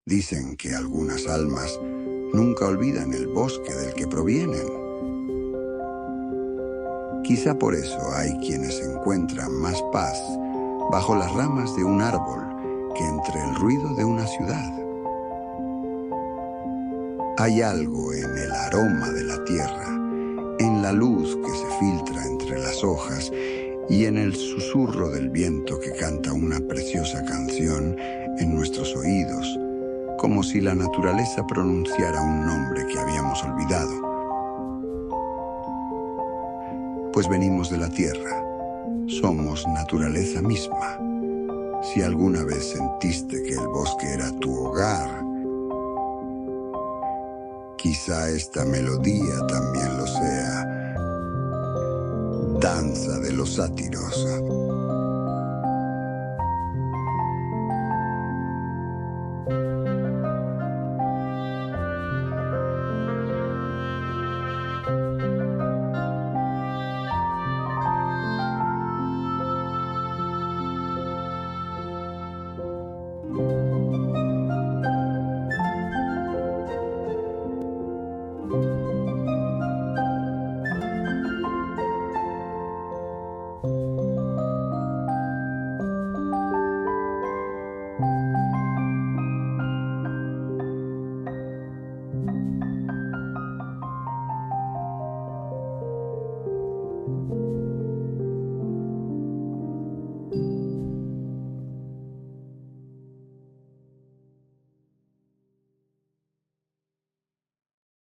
Dicen que algunas almas nunca olvidan el bosque del que provienen. Quizá por eso hay quienes encuentran más paz bajo las ramas de un árbol que entre el ruido de una ciudad. Hay algo en el aroma de la tierra, en la luz que se filtra entre las hojas y en el susurro del viento que canta una preciosa canción en nuestros oídos, como si la naturaleza pronunciara un nombre que habíamos olvidado. Pues venimos de la tierra, somos naturaleza misma. Si alguna vez sentiste que el bosque era tu hogar, quizá esta melodía también lo sea. Danza de los Sátiros.